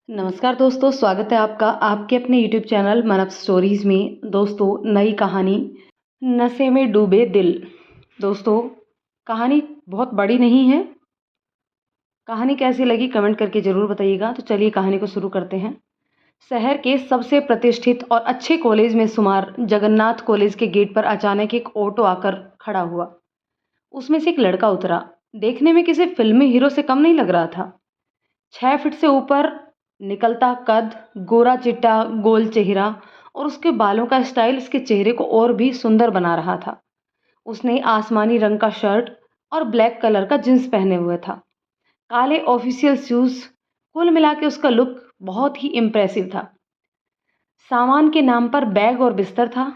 नमस्कार दोस्तों, स्वागत है आपका आपके अपने यूट्यूब चैनल मनप स्टोरीज़ में। दोस्तों, नई कहानी नशे में डूबे दिल। दोस्तों, कहानी बहुत बड़ी नहीं है। कहानी कैसी लगी कमेंट करके ज़रूर बताइएगा। तो चलिए कहानी को शुरू करते हैं। शहर के सबसे प्रतिष्ठित और अच्छे कॉलेज में शुमार जगन्नाथ कॉलेज के गेट पर अचानक एक ऑटो आकर खड़ा हुआ। उसमें से एक लड़का उतरा। देखने में किसी फिल्मी हीरो से कम नहीं लग रहा था। 6 फीट से ऊपर निकलता कद, गोरा चिट्टा गोल चेहरा और उसके बालों का स्टाइल उसके चेहरे को और भी सुंदर बना रहा था। उसने आसमानी रंग का शर्ट और ब्लैक कलर का जींस पहने हुए था। काले ऑफिशियल शूज। कुल मिला के उसका लुक बहुत ही इम्प्रेसिव था। सामान के नाम पर बैग और बिस्तर था।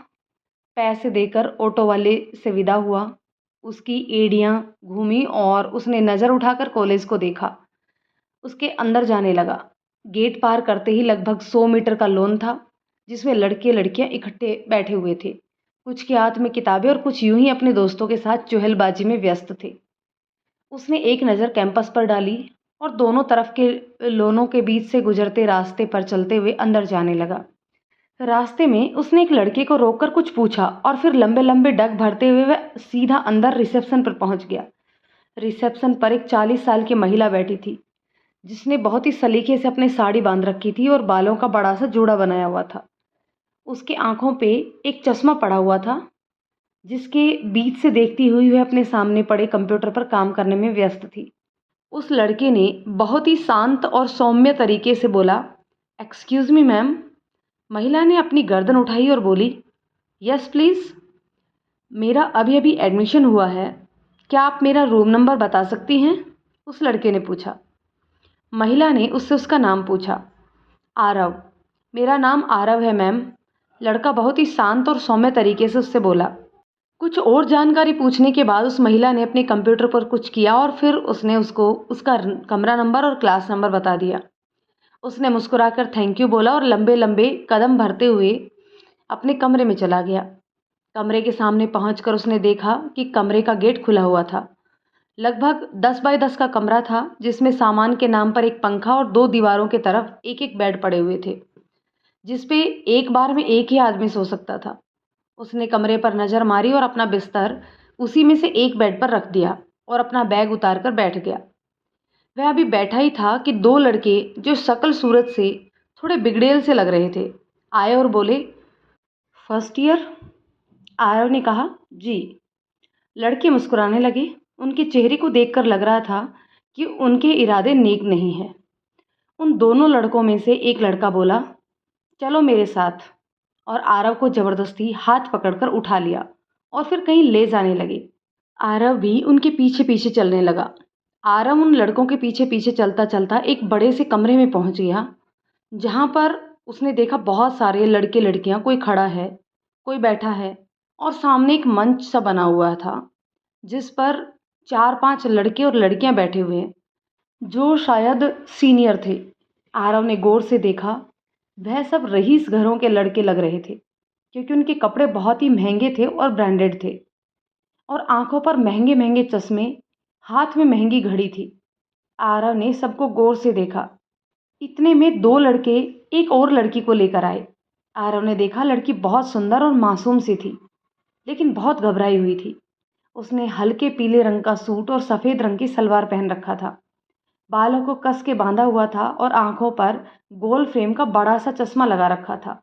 पैसे देकर ऑटो वाले से विदा हुआ। उसकी एड़ियां घूमी और उसने नज़र उठाकर कॉलेज को देखा। उसके अंदर जाने लगा। गेट पार करते ही लगभग 100 मीटर का लॉन था, जिसमें लड़के लड़कियां इकट्ठे बैठे हुए थे। कुछ के हाथ में किताबें और कुछ यूं ही अपने दोस्तों के साथ चुहलबाजी में व्यस्त थे। उसने एक नज़र कैंपस पर डाली और दोनों तरफ के लॉनों के बीच से गुजरते रास्ते पर चलते हुए अंदर जाने लगा। रास्ते में उसने एक लड़के को रोककर कुछ पूछा और फिर लंबे लंबे डग भरते हुए वह सीधा अंदर रिसेप्शन पर पहुंच गया। रिसेप्शन पर एक 40 साल की महिला बैठी थी, जिसने बहुत ही सलीके से अपनी साड़ी बांध रखी थी और बालों का बड़ा सा जूड़ा बनाया हुआ था। उसकी आंखों पे एक चश्मा पड़ा हुआ था, जिसके बीच से देखती हुई वह अपने सामने पड़े कंप्यूटर पर काम करने में व्यस्त थी। उस लड़के ने बहुत ही शांत और सौम्य तरीके से बोला, एक्सक्यूज़ मी मैम। महिला ने अपनी गर्दन उठाई और बोली, यस प्लीज़। मेरा अभी अभी एडमिशन हुआ है, क्या आप मेरा रूम नंबर बता सकती हैं? उस लड़के ने पूछा। महिला ने उससे उसका नाम पूछा। आरव। मेरा नाम आरव है मैम। लड़का बहुत ही शांत और सौम्य तरीके से उससे बोला। कुछ और जानकारी पूछने के बाद उस महिला ने अपने कंप्यूटर पर कुछ किया और फिर उसने उसको उसका कमरा नंबर और क्लास नंबर बता दिया। उसने मुस्कुराकर थैंक यू बोला और लंबे लंबे कदम भरते हुए अपने कमरे में चला गया। कमरे के सामने पहुंचकर उसने देखा कि कमरे का गेट खुला हुआ था। लगभग 10 बाय 10 का कमरा था, जिसमें सामान के नाम पर एक पंखा और 2 दीवारों की तरफ एक एक बेड पड़े हुए थे, जिस पे एक बार में एक ही आदमी सो सकता था। उसने कमरे पर नज़र मारी और अपना बिस्तर उसी में से एक बेड पर रख दिया और अपना बैग उतार कर बैठ गया। वह अभी बैठा ही था कि 2 लड़के, जो शक्ल सूरत से थोड़े बिगड़ेल से लग रहे थे, आए और बोले, फर्स्ट ईयर? आरव ने कहा, जी। लड़के मुस्कुराने लगे। उनके चेहरे को देखकर लग रहा था कि उनके इरादे नेक नहीं हैं। उन दोनों लड़कों में से एक लड़का बोला, चलो मेरे साथ, और आरव को जबरदस्ती हाथ पकड़कर उठा लिया और फिर कहीं ले जाने लगे। आरव भी उनके पीछे पीछे चलने लगा। आरव उन लड़कों के पीछे पीछे चलता चलता एक बड़े से कमरे में पहुंच गया, जहां पर उसने देखा बहुत सारे लड़के लड़कियां, कोई खड़ा है, कोई बैठा है, और सामने एक मंच सा बना हुआ था, जिस पर 4-5 लड़के और लड़कियां बैठे हुए हैं, जो शायद सीनियर थे। आरव ने गौर से देखा, वह सब रईस घरों के लड़के लग रहे थे, क्योंकि उनके कपड़े बहुत ही महंगे थे और ब्रांडेड थे, और आंखों पर महंगे महंगे चश्मे, हाथ में महंगी घड़ी थी। आरव ने सबको गौर से देखा। इतने में 2 लड़के एक और लड़की को लेकर आए। आरव ने देखा, लड़की बहुत सुंदर और मासूम सी थी, लेकिन बहुत घबराई हुई थी। उसने हल्के पीले रंग का सूट और सफ़ेद रंग की सलवार पहन रखा था। बालों को कस के बांधा हुआ था और आंखों पर गोल फ्रेम का बड़ा सा चश्मा लगा रखा था।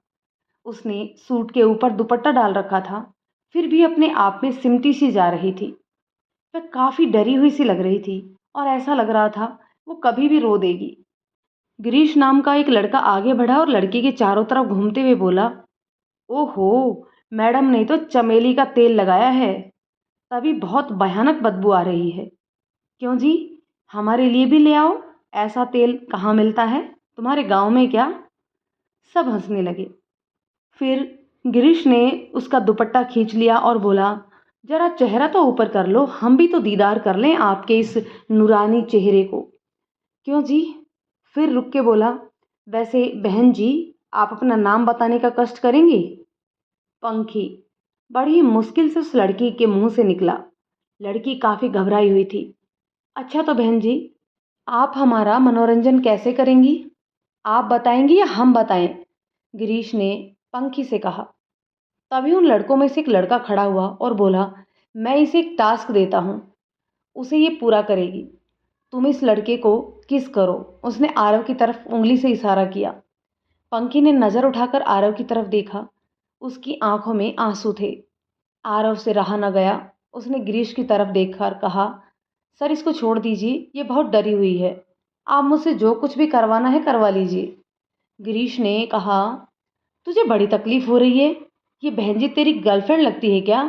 उसने सूट के ऊपर दुपट्टा डाल रखा था, फिर भी अपने आप में सिमटी सी जा रही थी। वह काफ़ी डरी हुई सी लग रही थी और ऐसा लग रहा था वो कभी भी रो देगी। गिरीश नाम का एक लड़का आगे बढ़ा और लड़की के चारों तरफ घूमते हुए बोला, ओहो, मैडम ने तो चमेली का तेल लगाया है, तभी बहुत भयानक बदबू आ रही है। क्यों जी, हमारे लिए भी ले आओ। ऐसा तेल कहाँ मिलता है, तुम्हारे गांव में क्या? सब हंसने लगे। फिर गिरीश ने उसका दुपट्टा खींच लिया और बोला, जरा चेहरा तो ऊपर कर लो, हम भी तो दीदार कर लें आपके इस नूरानी चेहरे को। क्यों जी? फिर रुक के बोला, वैसे बहन जी, आप अपना नाम बताने का कष्ट करेंगी? पंखी। बड़ी मुश्किल से उस लड़की के मुंह से निकला। लड़की काफ़ी घबराई हुई थी। अच्छा तो बहन जी, आप हमारा मनोरंजन कैसे करेंगी? आप बताएंगी या हम बताएं? गिरीश ने पंखी से कहा। तभी उन लड़कों में से एक लड़का खड़ा हुआ और बोला, मैं इसे एक टास्क देता हूँ, उसे ये पूरा करेगी। तुम इस लड़के को किस करो। उसने आरव की तरफ उंगली से इशारा किया। पंखी ने नजर उठाकर आरव की तरफ देखा। उसकी आंखों में आंसू थे। आरव से रहा न गया। उसने गिरीश की तरफ देखकर कहा, सर इसको छोड़ दीजिए, ये बहुत डरी हुई है। आप मुझसे जो कुछ भी करवाना है करवा लीजिए। गिरीश ने कहा, तुझे बड़ी तकलीफ हो रही है? ये बहन जी तेरी गर्लफ्रेंड लगती है क्या?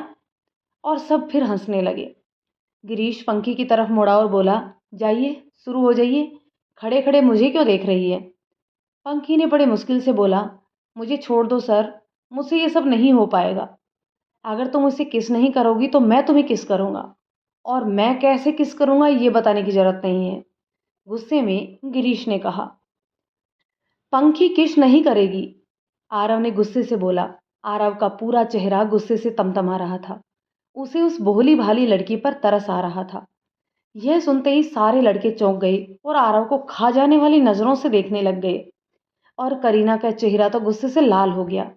और सब फिर हंसने लगे। गिरीश पंखी की तरफ मुड़ा और बोला, जाइए शुरू हो जाइए, खड़े खड़े मुझे क्यों देख रही है? पंखी ने बड़े मुश्किल से बोला, मुझे छोड़ दो सर, मुझसे ये सब नहीं हो पाएगा। अगर तुम मुझसे किस नहीं करोगी तो मैं तुम्हें किस करूंगा, और मैं कैसे किस करूंगा ये बताने की जरूरत नहीं है। गुस्से में गिरीश ने कहा। पंखी किस नहीं करेगी, आरव ने गुस्से से बोला। आरव का पूरा चेहरा गुस्से से तमतमा रहा था। उसे उस भोली भाली लड़की पर तरस आ रहा था। यह सुनते ही सारे लड़के चौंक गए और आरव को खा जाने वाली नजरों से देखने लग गए। और करीना का चेहरा तो गुस्से से लाल हो गया।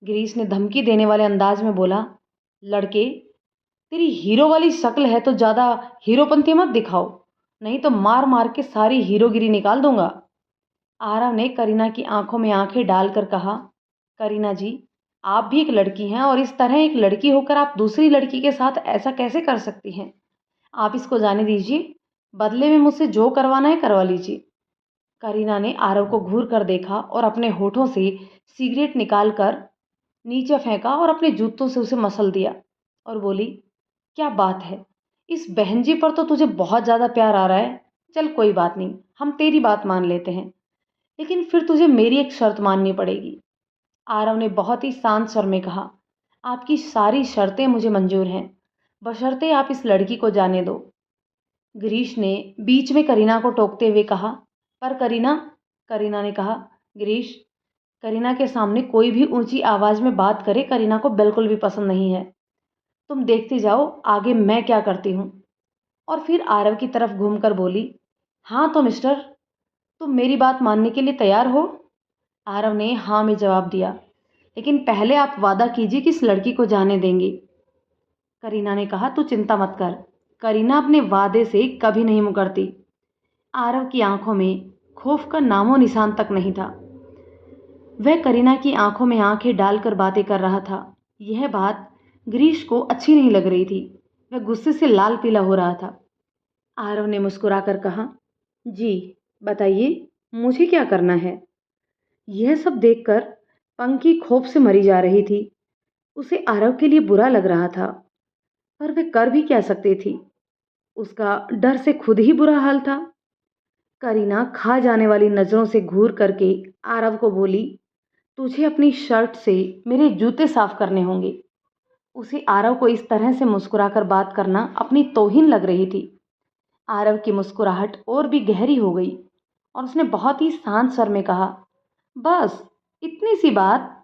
गिरीश ने धमकी देने वाले अंदाज में बोला, लड़के, तेरी हीरो वाली शक्ल है तो ज्यादा हीरोपंती मत दिखाओ, नहीं तो मार मार के सारी हीरोगिरी निकाल दूंगा। आरव ने करीना की आंखों में आंखें डालकर कहा, करीना जी, आप भी एक लड़की हैं और इस तरह एक लड़की होकर आप दूसरी लड़की के साथ ऐसा कैसे कर सकती हैं? आप इसको जाने दीजिए, बदले में मुझसे जो करवाना है करवा लीजिए। करीना ने आरव को घूर कर देखा और अपने होठों से सिगरेट निकाल कर नीचे फेंका और अपने जूतों से उसे मसल दिया और बोली, क्या बात है, इस बहन जी पर तो तुझे बहुत ज़्यादा प्यार आ रहा है। चल कोई बात नहीं, हम तेरी बात मान लेते हैं, लेकिन फिर तुझे मेरी एक शर्त माननी पड़ेगी। आरव ने बहुत ही शांत स्वर में कहा, आपकी सारी शर्तें मुझे मंजूर हैं, बशर्ते आप इस लड़की को जाने दो। गिरीश ने बीच में करीना को टोकते हुए कहा, पर करीना। करीना ने कहा, गिरीश, करीना के सामने कोई भी ऊंची आवाज में बात करे करीना को बिल्कुल भी पसंद नहीं है। तुम देखते जाओ आगे मैं क्या करती हूँ। और फिर आरव की तरफ घूमकर बोली, हाँ तो मिस्टर, तुम मेरी बात मानने के लिए तैयार हो? आरव ने हाँ में जवाब दिया, लेकिन पहले आप वादा कीजिए कि इस लड़की को जाने देंगे। करीना ने कहा, तू चिंता मत कर, करीना अपने वादे से कभी नहीं मुकरती। आरव की आंखों में खौफ का नामो निशान तक नहीं था। वह करीना की आंखों में आंखें डालकर बातें कर रहा था। यह बात गिरीश को अच्छी नहीं लग रही थी। वह गुस्से से लाल पीला हो रहा था। आरव ने मुस्कुराकर कहा, जी बताइए, मुझे क्या करना है? यह सब देखकर पंखी खौफ से मरी जा रही थी। उसे आरव के लिए बुरा लग रहा था, पर वह कर भी क्या सकती थी? उसका डर से खुद ही बुरा हाल था। करीना खा जाने वाली नजरों से घूर करके आरव को बोली, तुझे अपनी शर्ट से मेरे जूते साफ करने होंगे। उसे आरव को इस तरह से मुस्कुराकर बात करना अपनी तौहीन लग रही थी। आरव की मुस्कुराहट और भी गहरी हो गई और उसने बहुत ही शांत स्वर में कहा, बस इतनी सी बात,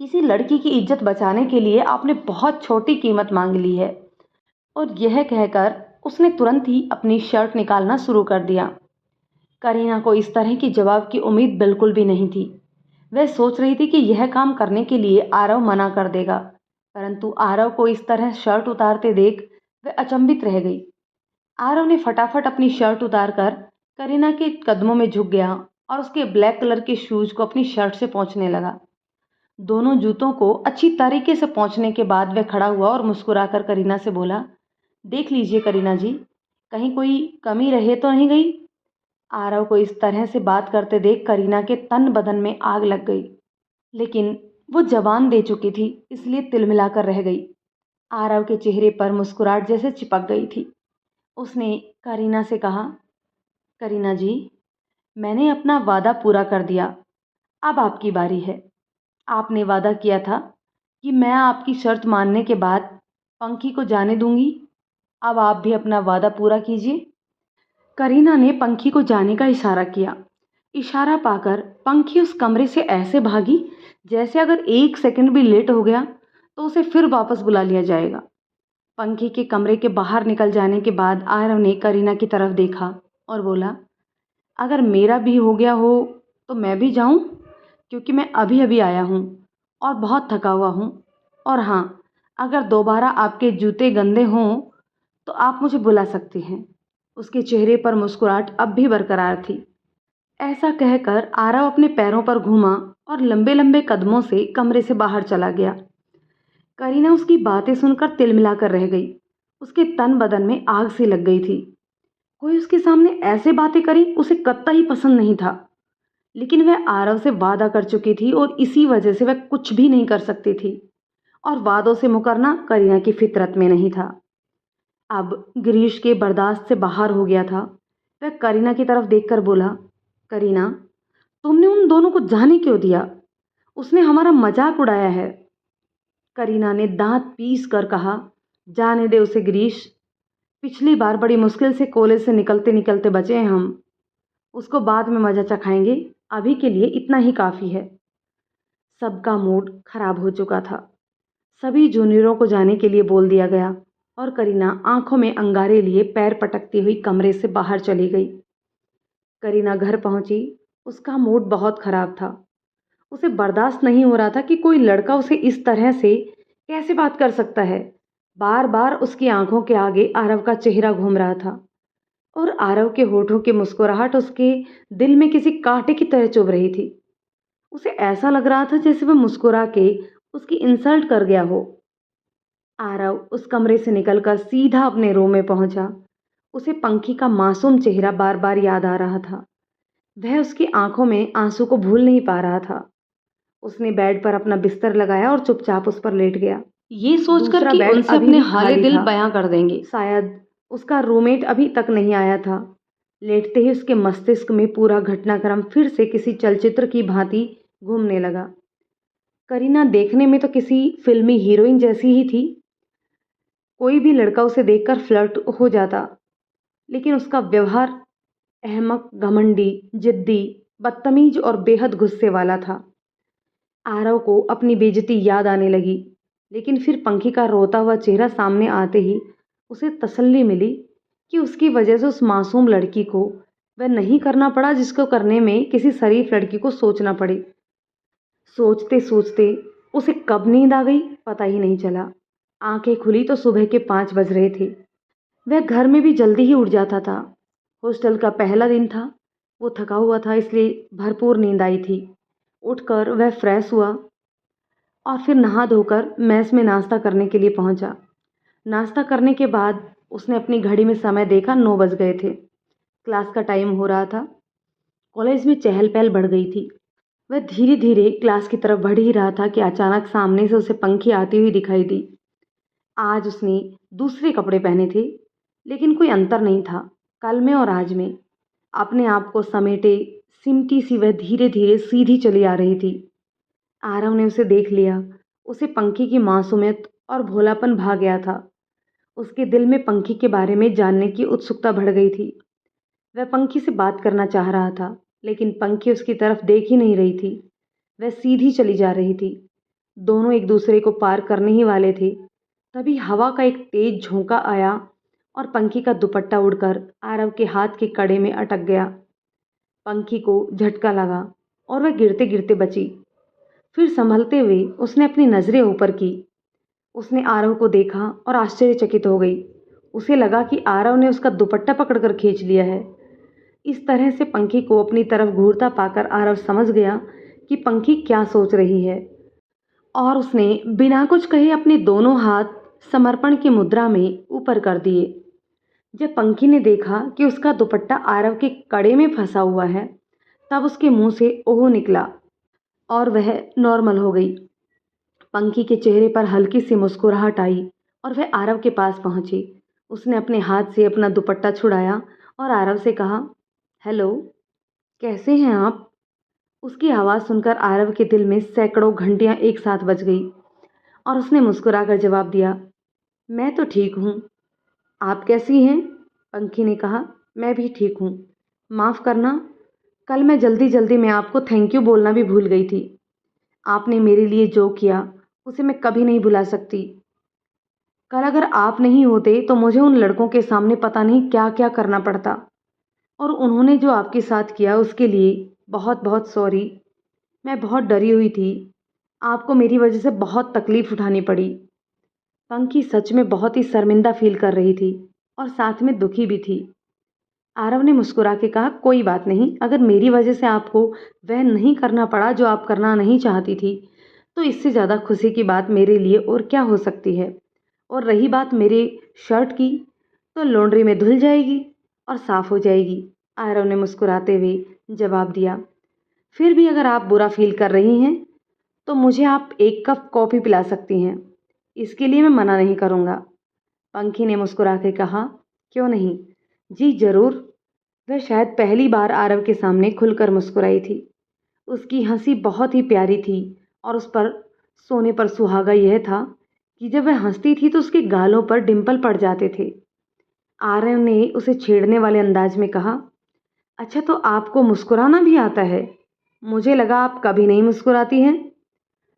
किसी लड़की की इज्जत बचाने के लिए आपने बहुत छोटी कीमत मांग ली है। और यह कहकर उसने तुरंत ही अपनी शर्ट निकालना शुरू कर दिया। करीना को इस तरह की जवाब की उम्मीद बिल्कुल भी नहीं थी। वह सोच रही थी कि यह काम करने के लिए आरव मना कर देगा, परंतु आरव को इस तरह शर्ट उतारते देख वह अचंभित रह गई। आरव ने फटाफट अपनी शर्ट उतारकर करीना के कदमों में झुक गया और उसके ब्लैक कलर के शूज को अपनी शर्ट से पोंछने लगा। दोनों जूतों को अच्छी तरीके से पोंछने के बाद वह खड़ा हुआ और मुस्कुराकर करीना से बोला, देख लीजिए करीना जी, कहीं कोई कमी रहे तो नहीं गई? आरव को इस तरह से बात करते देख करीना के तन बदन में आग लग गई, लेकिन वो जवान दे चुकी थी, इसलिए तिलमिलाकर रह गई। आरव के चेहरे पर मुस्कुराहट जैसे चिपक गई थी। उसने करीना से कहा, करीना जी, मैंने अपना वादा पूरा कर दिया, अब आपकी बारी है। आपने वादा किया था कि मैं आपकी शर्त मानने के बाद पंखी को जाने दूंगी। अब आप भी अपना वादा पूरा कीजिए। करीना ने पंखी को जाने का इशारा किया। इशारा पाकर पंखी उस कमरे से ऐसे भागी जैसे अगर एक सेकंड भी लेट हो गया तो उसे फिर वापस बुला लिया जाएगा। पंखी के कमरे के बाहर निकल जाने के बाद आरव ने करीना की तरफ देखा और बोला, अगर मेरा भी हो गया हो तो मैं भी जाऊं? क्योंकि मैं अभी अभी आया हूं और बहुत थका हुआ हूं। और हाँ, अगर दोबारा आपके जूते गंदे हों तो आप मुझे बुला सकती हैं। उसके चेहरे पर मुस्कुराहट अब भी बरकरार थी। ऐसा कहकर आरव अपने पैरों पर घूमा और लंबे लंबे कदमों से कमरे से बाहर चला गया। करीना उसकी बातें सुनकर तिलमिलाकर रह गई। उसके तन बदन में आग सी लग गई थी। कोई उसके सामने ऐसे बातें करी उसे कतई पसंद नहीं था। लेकिन वह आरव से वादा कर चुकी थी और इसी वजह से वह कुछ भी नहीं कर सकती थी। और वादों से मुकरना करीना की फितरत में नहीं था। अब गिरीश के बर्दाश्त से बाहर हो गया था। वह करीना की तरफ देखकर बोला, करीना, तुमने उन दोनों को जाने क्यों दिया? उसने हमारा मजाक उड़ाया है। करीना ने दांत पीस कर कहा, जाने दे उसे गिरीश। पिछली बार बड़ी मुश्किल से कॉलेज से निकलते निकलते बचे हैं हम। उसको बाद में मजा चखाएंगे, अभी के लिए इतना ही काफ़ी है। सबका मूड खराब हो चुका था। सभी जूनियरों को जाने के लिए बोल दिया गया और करीना आंखों में अंगारे लिए पैर पटकती हुई कमरे से बाहर चली गई। करीना घर पहुंची। उसका मूड बहुत खराब था। उसे बर्दाश्त नहीं हो रहा था कि कोई लड़का उसे इस तरह से कैसे बात कर सकता है। बार बार उसकी आंखों के आगे आरव का चेहरा घूम रहा था और आरव के होठों की मुस्कुराहट उसके दिल में किसी कांटे की तरह चुभ रही थी। उसे ऐसा लग रहा था जैसे वह मुस्कुरा के उसकी इंसल्ट कर गया हो। आरव उस कमरे से निकलकर सीधा अपने रूम में पहुंचा। उसे पंखी का मासूम चेहरा बार बार याद आ रहा था। वह उसकी आंखों में आंसू को भूल नहीं पा रहा था। उसने बेड पर अपना बिस्तर लगाया और चुपचाप उस पर लेट गया, ये सोचकर कि उनसे अपने हाले दिल बयां कर देंगे। शायद उसका रूममेट अभी तक नहीं आया था। लेटते ही उसके मस्तिष्क में पूरा घटनाक्रम फिर से किसी चलचित्र की भांति घूमने लगा। करीना देखने में तो किसी फिल्मी हीरोइन जैसी ही थी। कोई भी लड़का उसे देखकर फ्लर्ट हो जाता, लेकिन उसका व्यवहार अहमक, घमंडी, जिद्दी, बदतमीज और बेहद गुस्से वाला था। आरव को अपनी बेइज्जती याद आने लगी, लेकिन फिर पंखी का रोता हुआ चेहरा सामने आते ही उसे तसल्ली मिली कि उसकी वजह से उस मासूम लड़की को वह नहीं करना पड़ा जिसको करने में किसी शरीफ लड़की को सोचना पड़े। सोचते सोचते उसे कब नींद आ गई पता ही नहीं चला। आंखें खुली तो सुबह के 5 बज रहे थे। वह घर में भी जल्दी ही उठ जाता था। हॉस्टल का पहला दिन था। वो थका हुआ था, इसलिए भरपूर नींद आई थी। उठकर वह फ्रेश हुआ और फिर नहा धोकर मेस में नाश्ता करने के लिए पहुंचा। नाश्ता करने के बाद उसने अपनी घड़ी में समय देखा, 9 बज गए थे। क्लास का टाइम हो रहा था। कॉलेज में चहल पहल बढ़ गई थी। वह धीरे धीरे क्लास की तरफ बढ़ ही रहा था कि अचानक सामने से उसे पंखी आती हुई दिखाई दी। आज उसने दूसरे कपड़े पहने थे, लेकिन कोई अंतर नहीं था कल में और आज में। अपने आप को समेटे सिमटी सी वह धीरे धीरे सीधी चली आ रही थी। आरव ने उसे देख लिया। उसे पंखी की मासूमियत और भोलापन भा गया था। उसके दिल में पंखी के बारे में जानने की उत्सुकता बढ़ गई थी। वह पंखी से बात करना चाह रहा था, लेकिन पंखी उसकी तरफ देख ही नहीं रही थी। वह सीधी चली जा रही थी। दोनों एक दूसरे को पार करने ही वाले थे। तभी हवा का एक तेज झोंका आया और पंखी का दुपट्टा उड़कर आरव के हाथ के कड़े में अटक गया। पंखी को झटका लगा और वह गिरते गिरते बची। फिर संभलते हुए उसने अपनी नजरें ऊपर की। उसने आरव को देखा और आश्चर्यचकित हो गई। उसे लगा कि आरव ने उसका दुपट्टा पकड़कर खींच लिया है। इस तरह से पंखी को अपनी तरफ घूरता पाकर आरव समझ गया कि पंखी क्या सोच रही है और उसने बिना कुछ कहे अपने दोनों हाथ समर्पण की मुद्रा में ऊपर कर दिए। जब पंखी ने देखा कि उसका दुपट्टा आरव के कड़े में फंसा हुआ है, तब उसके मुंह से ओह निकला और वह नॉर्मल हो गई। पंखी के चेहरे पर हल्की सी मुस्कुराहट आई और वह आरव के पास पहुंची। उसने अपने हाथ से अपना दुपट्टा छुड़ाया और आरव से कहा, हेलो, कैसे हैं आप? उसकी आवाज़ सुनकर आरव के दिल में सैकड़ों घंटियां एक साथ बज गई और उसने मुस्कुराकर जवाब दिया, मैं तो ठीक हूँ। आप कैसी हैं? पंखी ने कहा, मैं भी ठीक हूँ। माफ़ करना, कल मैं जल्दी जल्दी में आपको थैंक यू बोलना भी भूल गई थी। आपने मेरे लिए जो किया उसे मैं कभी नहीं भुला सकती। कल अगर आप नहीं होते तो मुझे उन लड़कों के सामने पता नहीं क्या क्या करना पड़ता, और उन्होंने जो आपके साथ किया उसके लिए बहुत बहुत सॉरी। मैं बहुत डरी हुई थी। आपको मेरी वजह से बहुत तकलीफ़ उठानी पड़ी। पंखी सच में बहुत ही शर्मिंदा फ़ील कर रही थी और साथ में दुखी भी थी। आरव ने मुस्कुरा के कहा, कोई बात नहीं, अगर मेरी वजह से आपको वह नहीं करना पड़ा जो आप करना नहीं चाहती थी, तो इससे ज़्यादा खुशी की बात मेरे लिए और क्या हो सकती है। और रही बात मेरे शर्ट की, तो लॉन्ड्री में धुल जाएगी और साफ़ हो जाएगी। आरव ने मुस्कुराते हुए जवाब दिया। फिर भी अगर आप बुरा फील कर रही हैं, तो मुझे आप 1 कप कॉफ़ी पिला सकती हैं। इसके लिए मैं मना नहीं करूँगा। पंखी ने मुस्कुरा के कहा, क्यों नहीं? जी ज़रूर। वह शायद पहली बार आरव के सामने खुलकर मुस्कुराई थी। उसकी हंसी बहुत ही प्यारी थी और उस पर सोने पर सुहागा यह था कि जब वह हंसती थी तो उसके गालों पर डिंपल पड़ जाते थे। आरव ने उसे छेड़ने वाले अंदाज में कहा, अच्छा तो आपको मुस्कुराना भी आता है? मुझे लगा आप कभी नहीं मुस्कुराती हैं।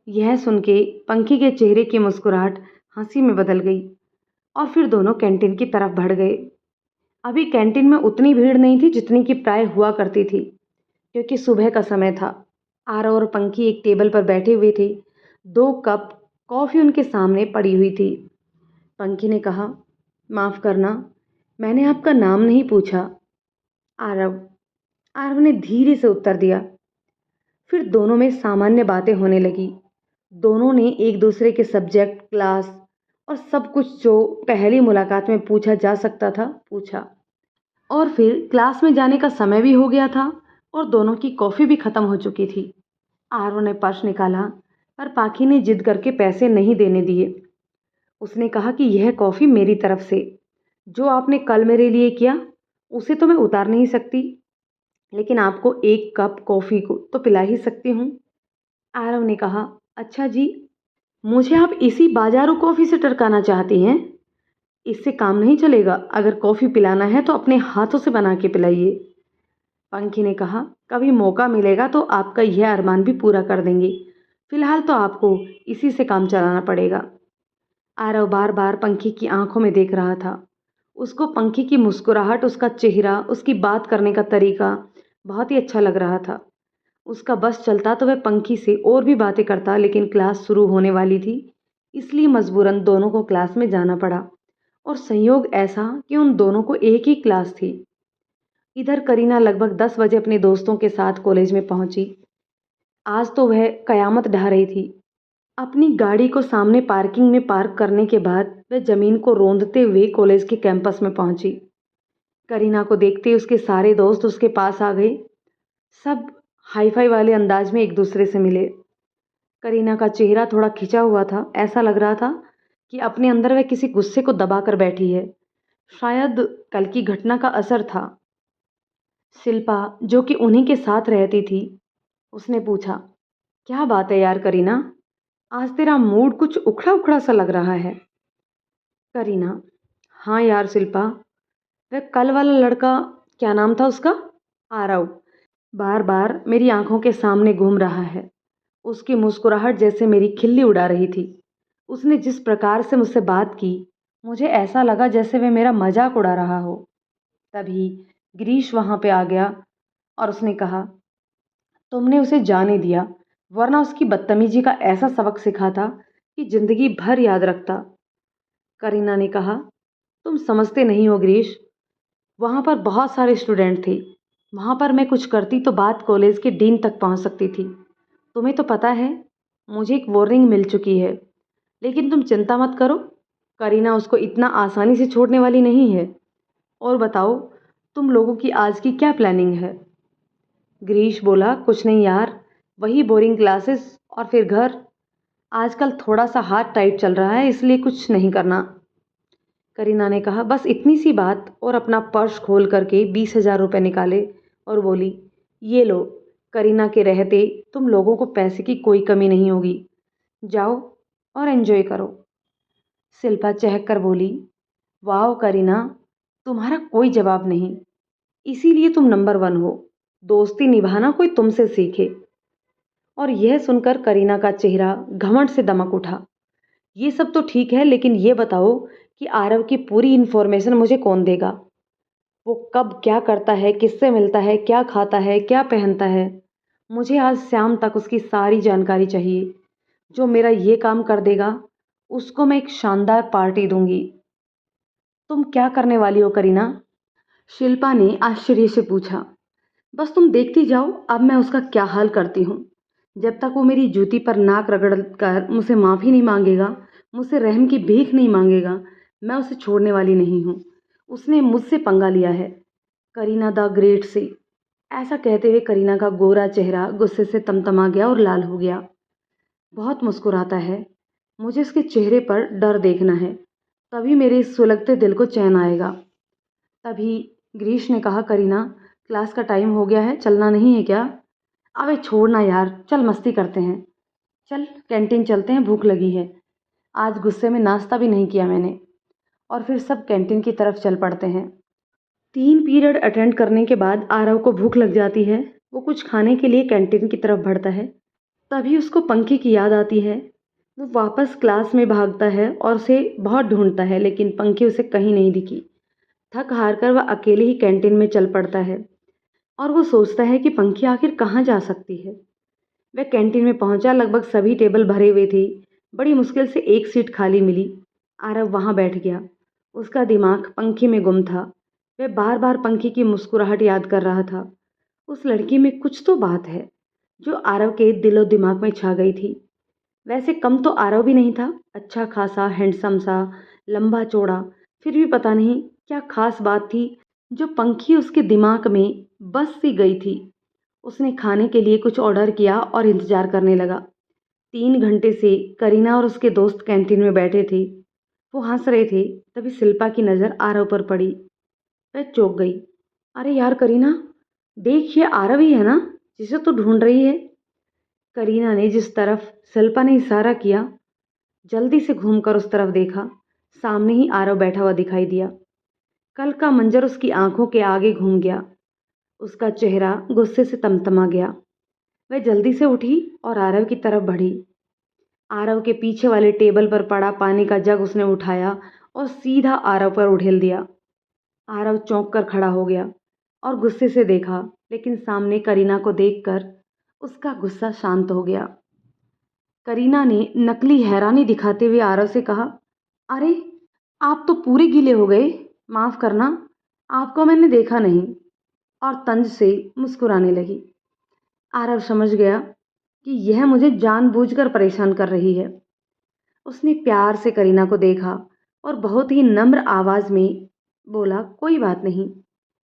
यह सुन के पंखी के चेहरे की मुस्कुराहट हंसी में बदल गई और फिर दोनों कैंटीन की तरफ बढ़ गए। अभी कैंटीन में उतनी भीड़ नहीं थी जितनी कि प्राय हुआ करती थी, क्योंकि सुबह का समय था। आरव और पंखी एक टेबल पर बैठे हुए थे। 2 कप कॉफ़ी उनके सामने पड़ी हुई थी। पंखी ने कहा, माफ़ करना, मैंने आपका नाम नहीं पूछा। आरव आरव ने धीरे से उत्तर दिया। फिर दोनों में सामान्य बातें होने लगी। दोनों ने एक दूसरे के सब्जेक्ट, क्लास और सब कुछ जो पहली मुलाकात में पूछा जा सकता था पूछा। और फिर क्लास में जाने का समय भी हो गया था और दोनों की कॉफ़ी भी ख़त्म हो चुकी थी। आरव ने पर्स निकाला, पर पाखी ने जिद करके पैसे नहीं देने दिए। उसने कहा कि यह कॉफ़ी मेरी तरफ से, जो आपने कल मेरे लिए किया उसे तो मैं उतार नहीं सकती, लेकिन आपको 1 कप कॉफ़ी को तो पिला ही सकती हूँ। आरव ने कहा, अच्छा जी, मुझे आप इसी बाजारू कॉफ़ी से टरकाना चाहती हैं? इससे काम नहीं चलेगा। अगर कॉफ़ी पिलाना है तो अपने हाथों से बना के पिलाइए। पंखी ने कहा, कभी मौका मिलेगा तो आपका यह अरमान भी पूरा कर देंगे। फिलहाल तो आपको इसी से काम चलाना पड़ेगा। आरव बार बार पंखी की आंखों में देख रहा था। उसको पंखी की मुस्कुराहट, उसका चेहरा, उसकी बात करने का तरीका बहुत ही अच्छा लग रहा था। उसका बस चलता तो वह पंखी से और भी बातें करता, लेकिन क्लास शुरू होने वाली थी, इसलिए मजबूरन दोनों को क्लास में जाना पड़ा। और संयोग ऐसा कि उन दोनों को एक ही क्लास थी। इधर करीना लगभग 10 बजे अपने दोस्तों के साथ कॉलेज में पहुंची। आज तो वह कयामत ढा रही थी। अपनी गाड़ी को सामने पार्किंग में पार्क करने के बाद वह जमीन को रौंदते हुए कॉलेज के कैंपस में पहुंची। करीना को देखते ही उसके सारे दोस्त उसके पास आ गए। सब हाई फाई वाले अंदाज में एक दूसरे से मिले। करीना का चेहरा थोड़ा खिंचा हुआ था। ऐसा लग रहा था कि अपने अंदर वह किसी गुस्से को दबा कर बैठी है। शायद कल की घटना का असर था। शिल्पा, जो कि उन्हीं के साथ रहती थी, उसने पूछा, क्या बात है यार करीना, आज तेरा मूड कुछ उखड़ा उखड़ा सा लग रहा है। करीना, हाँ यार शिल्पा, वह कल वाला लड़का, क्या नाम था उसका, आरव, बार बार मेरी आंखों के सामने घूम रहा है। उसकी मुस्कुराहट जैसे मेरी खिल्ली उड़ा रही थी। उसने जिस प्रकार से मुझसे बात की, मुझे ऐसा लगा जैसे वह मेरा मजाक उड़ा रहा हो। तभी गिरीश वहां पे आ गया और उसने कहा, तुमने उसे जाने दिया, वरना उसकी बदतमीजी का ऐसा सबक सिखा था कि जिंदगी भर याद रखता। करीना ने कहा, तुम समझते नहीं हो गिरीश, वहाँ पर बहुत सारे स्टूडेंट थे। वहाँ पर मैं कुछ करती तो बात कॉलेज के डीन तक पहुँच सकती थी। तुम्हें तो पता है, मुझे एक वार्निंग मिल चुकी है, लेकिन तुम चिंता मत करो, करीना उसको इतना आसानी से छोड़ने वाली नहीं है। और बताओ, तुम लोगों की आज की क्या प्लानिंग है? गिरीश बोला, कुछ नहीं यार, वही बोरिंग क्लासेस और फिर घर। आजकल थोड़ा सा हाथ टाइट चल रहा है, इसलिए कुछ नहीं करना। करीना ने कहा, बस इतनी सी बात, और अपना पर्स खोल करके 20,000 रुपये निकाले और बोली, ये लो, करीना के रहते तुम लोगों को पैसे की कोई कमी नहीं होगी। जाओ और एंजॉय करो। शिल्पा चहक कर बोली, वाह करीना, तुम्हारा कोई जवाब नहीं, इसीलिए तुम नंबर 1 हो। दोस्ती निभाना कोई तुमसे सीखे। और यह सुनकर करीना का चेहरा घमंड से दमक उठा। ये सब तो ठीक है, लेकिन ये बताओ कि आरव की पूरी इन्फॉर्मेशन मुझे कौन देगा? वो कब क्या करता है, किससे मिलता है, क्या खाता है, क्या पहनता है, मुझे आज शाम तक उसकी सारी जानकारी चाहिए। जो मेरा ये काम कर देगा, उसको मैं एक शानदार पार्टी दूंगी। तुम क्या करने वाली हो करीना? शिल्पा ने आश्चर्य से पूछा। बस तुम देखती जाओ, अब मैं उसका क्या हाल करती हूँ। जब तक वो मेरी जूती पर नाक रगड़ कर मुझसे माफ़ी नहीं मांगेगा, मुझसे रहम की भीख नहीं मांगेगा, मैं उसे छोड़ने वाली नहीं हूँ। उसने मुझसे पंगा लिया है, करीना द ग्रेट से। ऐसा कहते हुए करीना का गोरा चेहरा गुस्से से तमतमा गया और लाल हो गया। बहुत मुस्कुराता है। मुझे उसके चेहरे पर डर देखना है, तभी मेरे इस सुलगते दिल को चैन आएगा। तभी गिरीश ने कहा, करीना, क्लास का टाइम हो गया है, चलना नहीं है क्या? अबे छोड़ना यार, चल मस्ती करते हैं। चल कैंटीन चलते हैं, भूख लगी है। आज गुस्से में नाश्ता भी नहीं किया मैंने। और फिर सब कैंटीन की तरफ चल पड़ते हैं। 3 पीरियड अटेंड करने के बाद आरव को भूख लग जाती है। वो कुछ खाने के लिए कैंटीन की तरफ बढ़ता है। तभी उसको पंखी की याद आती है। वो वापस क्लास में भागता है और उसे बहुत ढूंढता है, लेकिन पंखी उसे कहीं नहीं दिखी। थक हार कर वह अकेले ही कैंटीन में चल पड़ता है और वो सोचता है कि पंखी आखिर कहाँ जा सकती है। वह कैंटीन में पहुंचा। लगभग सभी टेबल भरे हुए थे। बड़ी मुश्किल से एक सीट खाली मिली। आरव वहां बैठ गया। उसका दिमाग पंखी में गुम था। वह बार बार पंखी की मुस्कुराहट याद कर रहा था। उस लड़की में कुछ तो बात है जो आरव के दिलो दिमाग में छा गई थी। वैसे कम तो आरव भी नहीं था। अच्छा खासा, हैंडसम सा, लंबा चौड़ा। फिर भी पता नहीं क्या खास बात थी जो पंखी उसके दिमाग में बस सी गई थी। उसने खाने के लिए कुछ ऑर्डर किया और इंतजार करने लगा। 3 घंटे से करीना और उसके दोस्त कैंटीन में बैठे थे। वो हंस रहे थे। तभी शिल्पा की नज़र आरव पर पड़ी। वह चौंक गई। अरे यार करीना, देख, ये आरव ही है ना जिसे तू ढूंढ रही है? करीना ने जिस तरफ शिल्पा ने इशारा किया, जल्दी से घूमकर उस तरफ देखा। सामने ही आरव बैठा हुआ दिखाई दिया। कल का मंजर उसकी आंखों के आगे घूम गया। उसका चेहरा गुस्से से तमतमा गया। वह जल्दी से उठी और आरव की तरफ बढ़ी। आरव के पीछे वाले टेबल पर पड़ा पानी का जग उसने उठाया और सीधा आरव पर उड़ेल दिया। आरव चौंक कर खड़ा हो गया और गुस्से से देखा, लेकिन सामने करीना को देखकर उसका गुस्सा शांत हो गया। करीना ने नकली हैरानी दिखाते हुए आरव से कहा, अरे आप तो पूरे गीले हो गए, माफ़ करना, आपको मैंने देखा नहीं। और तंज से मुस्कुराने लगी। आरव समझ गया कि यह मुझे जानबूझकर परेशान कर रही है। उसने प्यार से करीना को देखा और बहुत ही नम्र आवाज में बोला, कोई बात नहीं,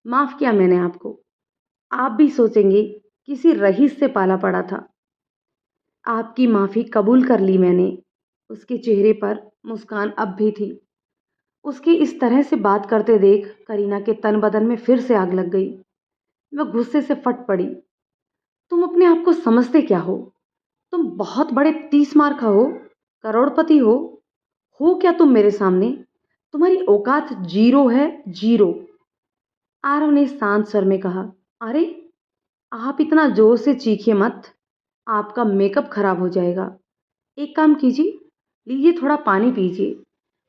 माफ किया मैंने आपको। आप भी सोचेंगे किसी रईस से पाला पड़ा था। आपकी माफी कबूल कर ली मैंने। उसके चेहरे पर मुस्कान अब भी थी। उसके इस तरह से बात करते देख करीना के तन बदन में फिर से आग लग गई। वह गुस्से से फट पड़ी। तुम अपने आप को समझते क्या हो? तुम बहुत बड़े 30 मार का हो, करोड़पति हो क्या तुम मेरे सामने? तुम्हारी औकात जीरो है, जीरो। आरव ने शांत स्वर में कहा, अरे आप इतना जोर से चीखिए मत, आपका मेकअप खराब हो जाएगा। एक काम कीजिए, लीजिए थोड़ा पानी पीजिए।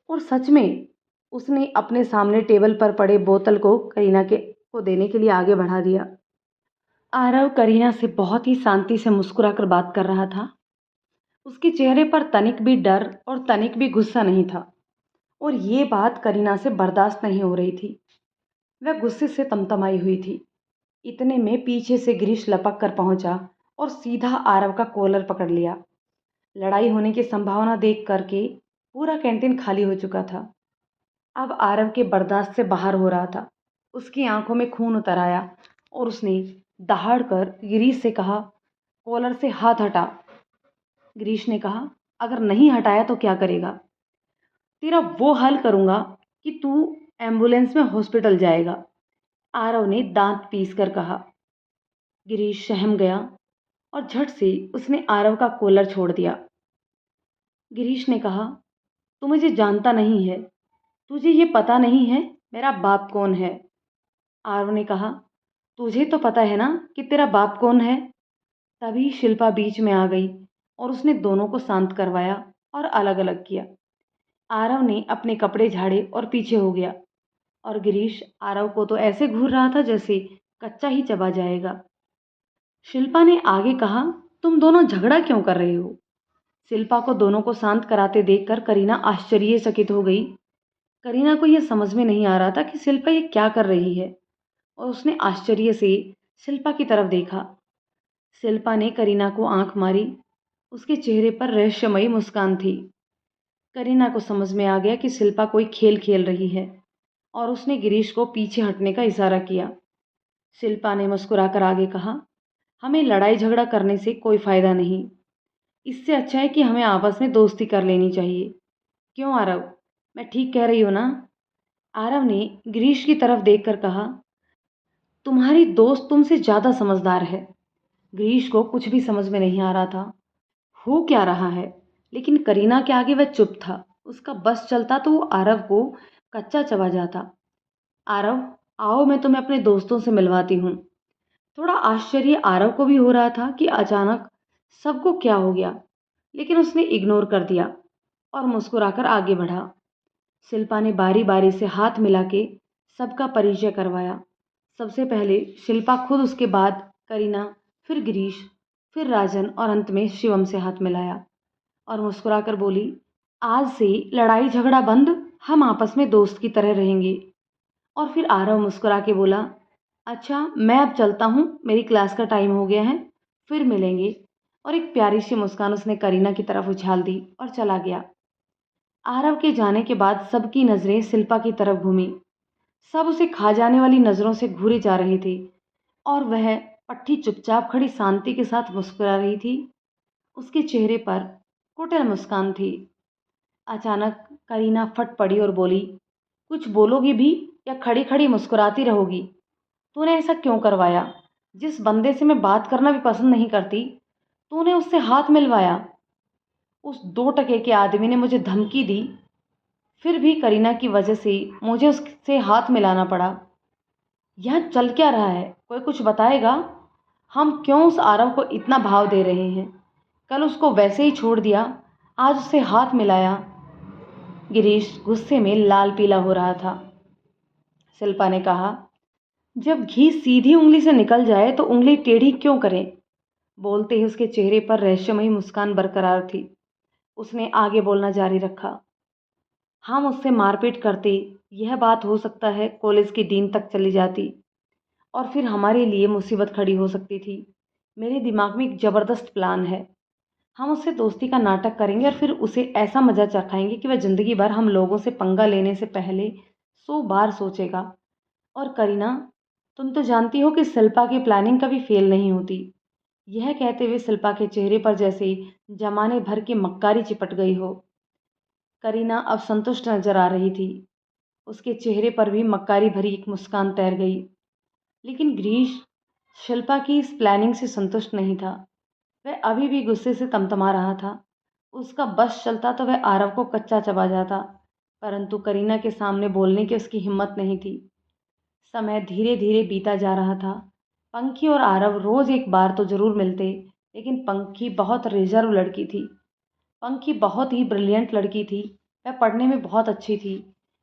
और सच में उसने अपने सामने टेबल पर पड़े बोतल को करीना के को देने के लिए आगे बढ़ा दिया। आरव करीना से बहुत ही शांति से मुस्कुराकर बात कर रहा था। उसके चेहरे पर तनिक भी डर और तनिक भी गुस्सा नहीं था। और ये बात करीना से बर्दाश्त नहीं हो रही थी। वह गुस्से से तमतमाई हुई थी। इतने में पीछे से गिरीश लपक कर पहुंचा और सीधा आरव का कॉलर पकड़ लिया। लड़ाई होने की संभावना देख करके पूरा कैंटीन खाली हो चुका था। अब आरव के बर्दाश्त से बाहर हो रहा था। उसकी आंखों में खून उतर आया और उसने दहाड़ कर गिरीश से कहा, कॉलर से हाथ हटा। गिरीश ने कहा, अगर नहीं हटाया तो क्या करेगा? तेरा वो हाल करूंगा कि तू एम्बुलेंस में हॉस्पिटल जाएगा। आरव ने दांत पीस कर कहा। गिरीश सहम गया और झट से उसने आरव का कॉलर छोड़ दिया। गिरीश ने कहा, तू मुझे जानता नहीं है, तुझे ये पता नहीं है मेरा बाप कौन है। आरव ने कहा, तुझे तो पता है ना कि तेरा बाप कौन है। तभी शिल्पा बीच में आ गई और उसने दोनों को शांत करवाया और अलग अलग किया। आरव ने अपने कपड़े झाड़े और पीछे हो गया और गिरीश आरव को तो ऐसे घूर रहा था जैसे कच्चा ही चबा जाएगा। शिल्पा ने आगे कहा, तुम दोनों झगड़ा क्यों कर रहे हो? शिल्पा को दोनों को शांत कराते देखकर करीना आश्चर्यचकित हो गई। करीना को यह समझ में नहीं आ रहा था कि शिल्पा ये क्या कर रही है, और उसने आश्चर्य से शिल्पा की तरफ देखा। शिल्पा ने करीना को आंख मारी। उसके चेहरे पर रहस्यमयी मुस्कान थी। करीना को समझ में आ गया कि शिल्पा कोई खेल खेल रही है, और उसने गिरीश को पीछे हटने का इशारा किया। शिल्पा ने मुस्कुराकर आगे कहा, हमें लड़ाई झगड़ा करने से कोई फायदा नहीं। इससे अच्छा है कि हमें आपस में दोस्ती कर लेनी चाहिए। क्यों आरव, मैं ठीक कह रही हूँ ना? आरव ने गिरीश की तरफ देखकर कहा, तुम्हारी दोस्त तुमसे ज्यादा समझदार है। गिरीश को कुछ भी समझ में नहीं आ रहा था, हो क्या रहा है, लेकिन करीना के आगे वह चुप था। उसका बस चलता तो वो आरव को कच्चा चबा जाता। आरव, आओ मैं तुम्हें अपने दोस्तों से मिलवाती हूँ। थोड़ा आश्चर्य आरव को भी हो रहा था कि अचानक सबको क्या हो गया, लेकिन उसने इग्नोर कर दिया और मुस्कुराकर आगे बढ़ा। शिल्पा ने बारी बारी से हाथ मिला के सबका परिचय करवाया। सबसे पहले शिल्पा खुद, उसके बाद करीना, फिर गिरीश, फिर राजन और अंत में शिवम से हाथ मिलाया और मुस्कुराकर बोली, आज से लड़ाई झगड़ा बंद, हम आपस में दोस्त की तरह रहेंगे। और फिर आरव मुस्कुरा के बोला, अच्छा मैं अब चलता हूँ, मेरी क्लास का टाइम हो गया है, फिर मिलेंगे। और एक प्यारी सी मुस्कान उसने करीना की तरफ उछाल दी और चला गया। आरव के जाने के बाद सबकी नज़रें शिल्पा की तरफ घूमी। सब उसे खा जाने वाली नज़रों से घूरे जा रहे थे, और वह पट्टी चुपचाप खड़ी शांति के साथ मुस्कुरा रही थी। उसके चेहरे पर कुटिल मुस्कान थी। अचानक करीना फट पड़ी और बोली, कुछ बोलोगी भी या खड़ी खड़ी मुस्कुराती रहोगी? तूने ऐसा क्यों करवाया? जिस बंदे से मैं बात करना भी पसंद नहीं करती, तूने उससे हाथ मिलवाया। उस 2 टके के आदमी ने मुझे धमकी दी, फिर भी करीना की वजह से मुझे उससे हाथ मिलाना पड़ा। यह चल क्या रहा है, कोई कुछ बताएगा? हम क्यों उस आरव को इतना भाव दे रहे हैं? कल उसको वैसे ही छोड़ दिया, आज उससे हाथ मिलाया। गिरीश गुस्से में लाल पीला हो रहा था। शिल्पा ने कहा, जब घी सीधी उंगली से निकल जाए तो उंगली टेढ़ी क्यों करें? बोलते ही उसके चेहरे पर रहस्यमयी मुस्कान बरकरार थी। उसने आगे बोलना जारी रखा, हम उससे मारपीट करते, यह बात हो सकता है कॉलेज के डीन तक चली जाती, और फिर हमारे लिए मुसीबत खड़ी हो सकती थी। मेरे दिमाग में एक ज़बरदस्त प्लान है। हम उससे दोस्ती का नाटक करेंगे और फिर उसे ऐसा मज़ा चखाएंगे कि वह ज़िंदगी भर हम लोगों से पंगा लेने से पहले 100 बार सोचेगा। और करीना, तुम तो जानती हो कि शिल्पा की प्लानिंग कभी फेल नहीं होती। यह कहते हुए शिल्पा के चेहरे पर जैसे जमाने भर की मक्कारी चिपट गई हो। करीना अब संतुष्ट नजर आ रही थी। उसके चेहरे पर भी मक्कारी भरी एक मुस्कान तैर गई। लेकिन गिरीश शिल्पा की इस प्लानिंग से संतुष्ट नहीं था। वह अभी भी गुस्से से तमतमा रहा था। उसका बस चलता तो वह आरव को कच्चा चबा जाता, परंतु करीना के सामने बोलने की उसकी हिम्मत नहीं थी। समय धीरे धीरे बीता जा रहा था। पंखी और आरव रोज एक बार तो जरूर मिलते, लेकिन पंखी बहुत रिजर्व लड़की थी। पंखी बहुत ही ब्रिलियंट लड़की थी। वह पढ़ने में बहुत अच्छी थी।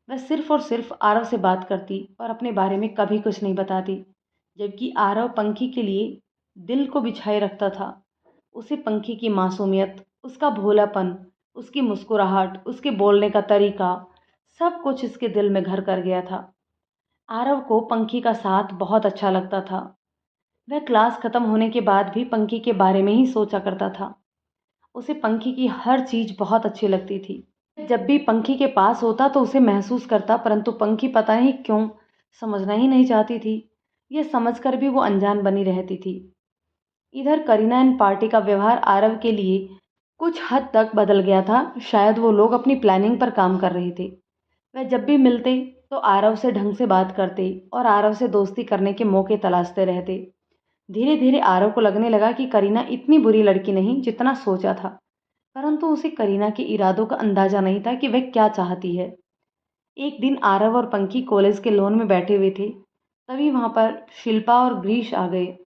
वह सिर्फ और सिर्फ आरव से बात करती और अपने बारे में कभी कुछ नहीं बताती, जबकि आरव पंखी के लिए दिल को बिछाए रखता था। उसे पंखी की मासूमियत, उसका भोलापन, उसकी मुस्कुराहट, उसके बोलने का तरीका, सब कुछ इसके दिल में घर कर गया था। आरव को पंखी का साथ बहुत अच्छा लगता था। वह क्लास खत्म होने के बाद भी पंखी के बारे में ही सोचा करता था। उसे पंखी की हर चीज बहुत अच्छी लगती थी। जब भी पंखी के पास होता तो उसे महसूस करता, परंतु पंखी पता नहीं क्यों समझना ही नहीं चाहती थी। यह समझकर भी वो अनजान बनी रहती थी। इधर करीना एंड पार्टी का व्यवहार आरव के लिए कुछ हद तक बदल गया था। शायद वो लोग अपनी प्लानिंग पर काम कर रहे थे। वह जब भी मिलते तो आरव से ढंग से बात करते और आरव से दोस्ती करने के मौके तलाशते रहते। धीरे धीरे आरव को लगने लगा कि करीना इतनी बुरी लड़की नहीं जितना सोचा था, परंतु उसे करीना के इरादों का अंदाजा नहीं था कि वह क्या चाहती है। एक दिन आरव और पंखी कॉलेज के लॉन में बैठे हुए थे, तभी वहां पर शिल्पा और ग्रीश आ गए।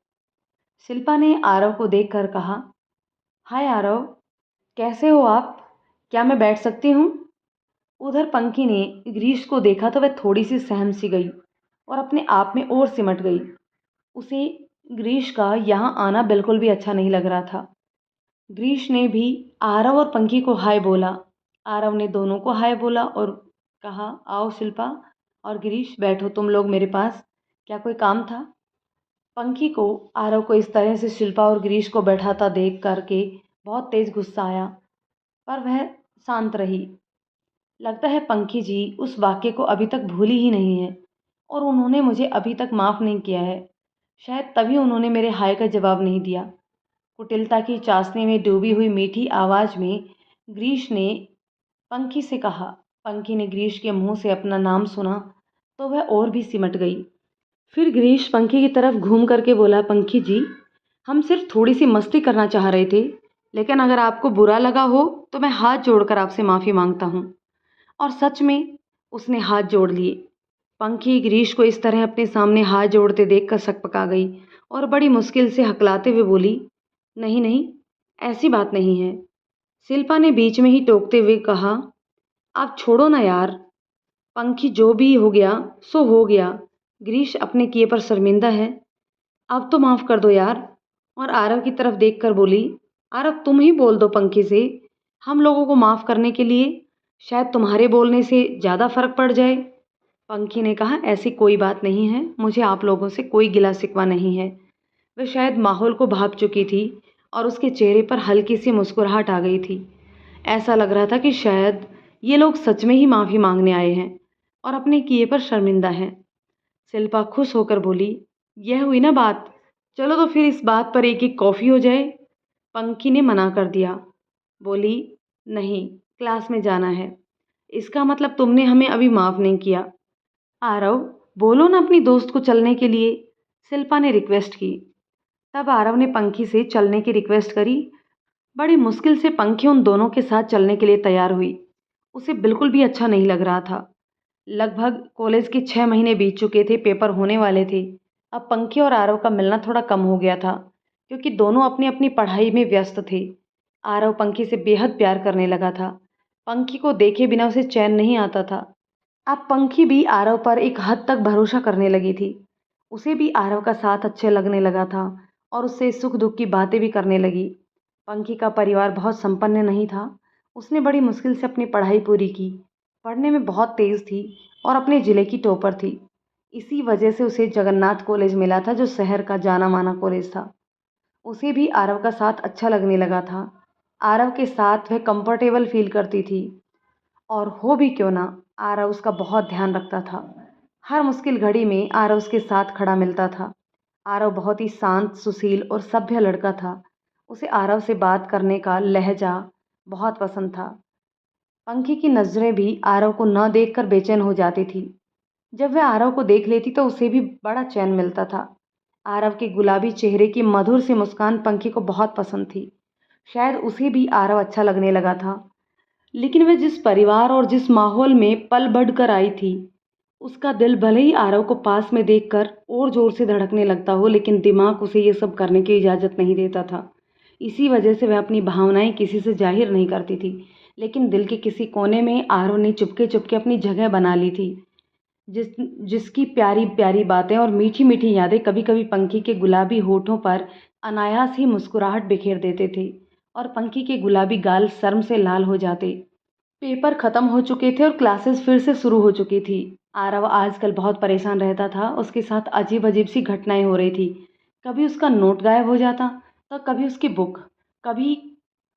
शिल्पा ने आरव को देखकर कहा, हाय आरव, कैसे हो आप? क्या मैं बैठ सकती हूँ? उधर पंखी ने ग्रीश को देखा तो वह थोड़ी सी सहम सी गई और अपने आप में और सिमट गई। उसे ग्रीश का यहाँ आना बिल्कुल भी अच्छा नहीं लग रहा था। ग्रीश ने भी आरव और पंखी को हाय बोला। आरव ने दोनों को हाय बोला और कहा, आओ शिल्पा और गिरीश, बैठो तुम लोग मेरे पास, क्या कोई काम था? पंखी को आरव को इस तरह से शिल्पा और गिरीश को बैठाता देख करके बहुत तेज गुस्सा आया, पर वह शांत रही। लगता है पंखी जी उस वाक्य को अभी तक भूली ही नहीं है और उन्होंने मुझे अभी तक माफ़ नहीं किया है। शायद तभी उन्होंने मेरे हाय का जवाब नहीं दिया। कुटिलता की चाशनी में डूबी हुई मीठी आवाज़ में ग्रीश ने पंखी से कहा। पंखी ने ग्रीश के मुंह से अपना नाम सुना तो वह और भी सिमट गई। फिर ग्रीश पंखी की तरफ घूम करके बोला, पंखी जी, हम सिर्फ थोड़ी सी मस्ती करना चाह रहे थे, लेकिन अगर आपको बुरा लगा हो तो मैं हाथ जोड़कर आपसे माफ़ी मांगता हूँ। और सच में उसने हाथ जोड़ लिए। पंखी ग्रीश को इस तरह अपने सामने हाथ जोड़ते देखकर सकपका गई और बड़ी मुश्किल से हकलाते हुए बोली, नहीं नहीं, ऐसी बात नहीं है। शिल्पा ने बीच में ही टोकते हुए कहा, आप छोड़ो ना यार। पंखी, जो भी हो गया सो हो गया। ग्रीश अपने किए पर शर्मिंदा है, अब तो माफ़ कर दो यार। और आरव की तरफ देखकर बोली, आरव तुम ही बोल दो पंखी से, हम लोगों को माफ़ करने के लिए, शायद तुम्हारे बोलने से ज़्यादा फर्क पड़ जाए। पंखी ने कहा, ऐसी कोई बात नहीं है, मुझे आप लोगों से कोई गिला शिकवा नहीं है। वह शायद माहौल को भाप चुकी थी और उसके चेहरे पर हल्की सी मुस्कुराहट आ गई थी। ऐसा लग रहा था कि शायद ये लोग सच में ही माफ़ी मांगने आए हैं और अपने किए पर शर्मिंदा हैं। शिल्पा खुश होकर बोली, यह हुई ना बात, चलो तो फिर इस बात पर एक एक कॉफ़ी हो जाए। पंखी ने मना कर दिया, बोली, नहीं, क्लास में जाना है। इसका मतलब तुमने हमें अभी माफ़ नहीं किया। आरव, बोलो ना अपनी दोस्त को चलने के लिए, शिल्पा ने रिक्वेस्ट की। तब आरव ने पंखी से चलने की रिक्वेस्ट करी। बड़ी मुश्किल से पंखी उन दोनों के साथ चलने के लिए तैयार हुई। उसे बिल्कुल भी अच्छा नहीं लग रहा था। लगभग कॉलेज के 6 महीने बीत चुके थे, पेपर होने वाले थे। अब पंखी और आरव का मिलना थोड़ा कम हो गया था क्योंकि दोनों अपनी अपनी पढ़ाई में व्यस्त थे। आरव पंखी से बेहद प्यार करने लगा था। पंखी को देखे बिना उसे चैन नहीं आता था। अब पंखी भी आरव पर एक हद तक भरोसा करने लगी थी। उसे भी आरव का साथ अच्छे लगने लगा था और उससे सुख दुख की बातें भी करने लगी। पंखी का परिवार बहुत संपन्न नहीं था। उसने बड़ी मुश्किल से अपनी पढ़ाई पूरी की। पढ़ने में बहुत तेज़ थी और अपने ज़िले की टॉपर थी। इसी वजह से उसे जगन्नाथ कॉलेज मिला था, जो शहर का जाना माना कॉलेज था। उसे भी आरव का साथ अच्छा लगने लगा था। आरव के साथ वह कंफर्टेबल फील करती थी और हो भी क्यों ना, आरव उसका बहुत ध्यान रखता था। हर मुश्किल घड़ी में आरव उसके साथ खड़ा मिलता था। आरव बहुत ही शांत, सुशील और सभ्य लड़का था। उसे आरव से बात करने का लहजा बहुत पसंद था। पंखी की नज़रें भी आरव को न देखकर बेचैन हो जाती थी। जब वह आरव को देख लेती तो उसे भी बड़ा चैन मिलता था। आरव के गुलाबी चेहरे की मधुर सी मुस्कान पंखी को बहुत पसंद थी। शायद उसे भी आरव अच्छा लगने लगा था। लेकिन वह जिस परिवार और जिस माहौल में पल बढ़ कर आई थी, उसका दिल भले ही आरव को पास में देखकर और जोर से धड़कने लगता हो, लेकिन दिमाग उसे ये सब करने की इजाज़त नहीं देता था। इसी वजह से वह अपनी भावनाएं किसी से जाहिर नहीं करती थी, लेकिन दिल के किसी कोने में आरव ने चुपके चुपके अपनी जगह बना ली थी। जिसकी प्यारी प्यारी बातें और मीठी मीठी यादें कभी कभी पंखी के गुलाबी होठों पर अनायास ही मुस्कुराहट बिखेर देते थे और पंखी के गुलाबी गाल शर्म से लाल हो जाते। पेपर खत्म हो चुके थे और क्लासेस फिर से शुरू हो चुकी थी। आरव आजकल बहुत परेशान रहता था। उसके साथ अजीब अजीब सी घटनाएं हो रही थी। कभी उसका नोट गायब हो जाता, तो कभी उसकी बुक, कभी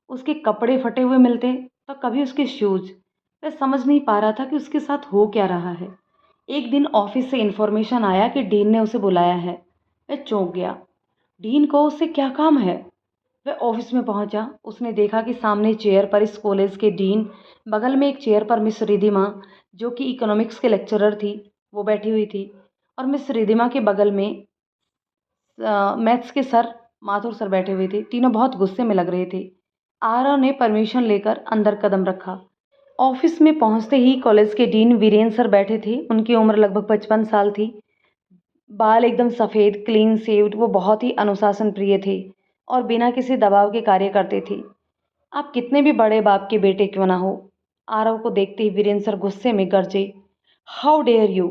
उसके कपड़े फटे हुए मिलते, तो कभी उसके शूज। वह समझ नहीं पा रहा था कि उसके साथ हो क्या रहा है। एक दिन ऑफिस से इन्फॉर्मेशन आया कि डीन ने उसे बुलाया है। वह चौंक गया। डीन को उससे क्या काम है? वह ऑफिस में पहुंचा। उसने देखा कि सामने चेयर पर इस कॉलेज के डीन, बगल में एक चेयर पर मिस रिधिमा, जो कि इकोनॉमिक्स के लेक्चरर थी, वो बैठी हुई थी। और मिस रिधिमा के बगल में मैथ्स के सर, माथुर सर बैठे हुए थे। तीनों बहुत गुस्से में लग रहे थे। आरव ने परमिशन लेकर अंदर कदम रखा। ऑफिस में पहुंचते ही कॉलेज के डीन वीरेंद्र सर बैठे थे। उनकी उम्र लगभग 55 साल थी। बाल एकदम सफ़ेद, क्लीन शेव्ड। वो बहुत ही अनुशासन प्रिय थे और बिना किसी दबाव के कार्य करते थे। आप कितने भी बड़े बाप के बेटे क्यों ना हो। आरव को देखते ही वीरेंद्र सर गुस्से में गरजे, how dare you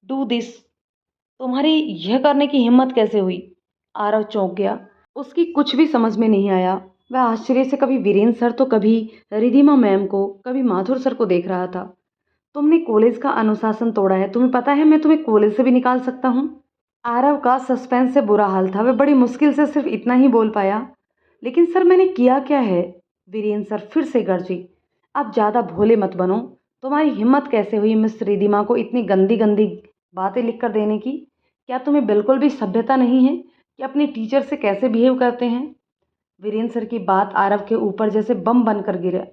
do this, तुम्हारी यह करने की हिम्मत कैसे हुई? आरव चौंक गया। उसकी कुछ भी समझ में नहीं आया। वह आश्चर्य से कभी वीरेंद्र सर तो कभी रिधिमा मैम को, कभी माथुर सर को देख रहा था। तुमने कॉलेज का अनुशासन तोड़ा है। तुम्हें पता है मैं तुम्हें कॉलेज से भी निकाल सकता हूँ। आरव का सस्पेंस से बुरा हाल था। वह बड़ी मुश्किल से सिर्फ इतना ही बोल पाया, लेकिन सर मैंने किया क्या है? वीरेंद्र सर फिर से गरजे। अब ज़्यादा भोले मत बनो। तुम्हारी हिम्मत कैसे हुई मिस रिधिमा को इतनी गंदी गंदी बातें लिख कर देने की? क्या तुम्हें बिल्कुल भी सभ्यता नहीं है कि अपने टीचर से कैसे बिहेव करते हैं? वीरेंद्र सर की बात आरव के ऊपर जैसे बम बनकर गिरा।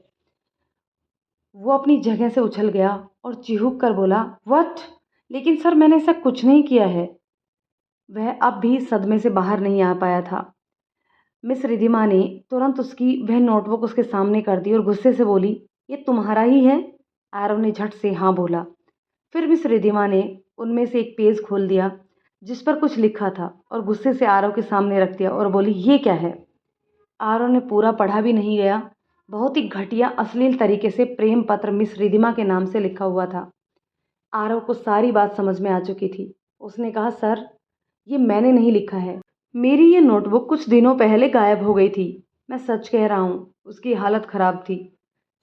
वो अपनी जगह से उछल गया और चिहुक कर बोला, व्हाट? लेकिन सर मैंने ऐसा कुछ नहीं किया है। वह अब भी सदमे से बाहर नहीं आ पाया था। मिस रिधिमा ने तुरंत उसकी वह नोटबुक उसके सामने कर दी और गुस्से से बोली, ये तुम्हारा ही है? आरव ने झट से हाँ बोला। फिर मिस रिधिमा ने उनमें से एक पेज खोल दिया जिस पर कुछ लिखा था और गुस्से से आरव के सामने रख दिया और बोली, ये क्या है? आरव ने पूरा पढ़ा भी नहीं गया। बहुत ही घटिया अश्लील तरीके से प्रेम पत्र मिस रिधिमा के नाम से लिखा हुआ था। आरव को सारी बात समझ में आ चुकी थी। उसने कहा, सर ये मैंने नहीं लिखा है। मेरी ये नोटबुक कुछ दिनों पहले गायब हो गई थी। मैं सच कह रहा हूँ, उसकी हालत ख़राब थी।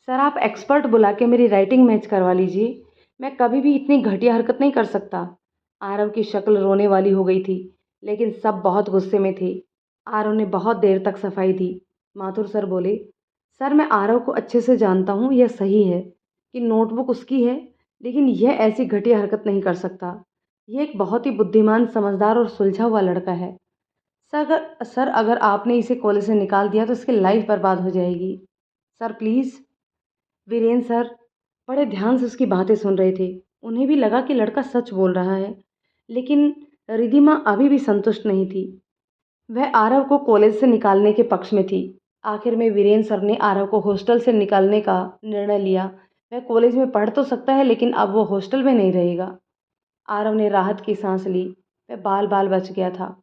सर आप एक्सपर्ट बुला के मेरी राइटिंग मैच करवा लीजिए। मैं कभी भी इतनी घटिया हरकत नहीं कर सकता। आरव की शक्ल रोने वाली हो गई थी, लेकिन सब बहुत गुस्से में थे। आरव ने बहुत देर तक सफाई दी। माथुर सर बोले, सर मैं आरव को अच्छे से जानता हूँ। यह सही है कि नोटबुक उसकी है, लेकिन यह ऐसी घटिया हरकत नहीं कर सकता। यह एक बहुत ही बुद्धिमान, समझदार और सुलझा हुआ लड़का है। सर अगर आपने इसे कॉलेज से निकाल दिया तो इसकी लाइफ बर्बाद हो जाएगी। Sir please. वीरेंद्र सर बड़े ध्यान से उसकी बातें सुन रहे थे। उन्हें भी लगा कि लड़का सच बोल रहा है, लेकिन रिधिमा अभी भी संतुष्ट नहीं थी। वह आरव को कॉलेज से निकालने के पक्ष में थी। आखिर में वीरेंद्र सर ने आरव को हॉस्टल से निकालने का निर्णय लिया। वह कॉलेज में पढ़ तो सकता है, लेकिन अब वो हॉस्टल में नहीं रहेगा। आरव ने राहत की सांस ली। वह बाल बाल बच गया था।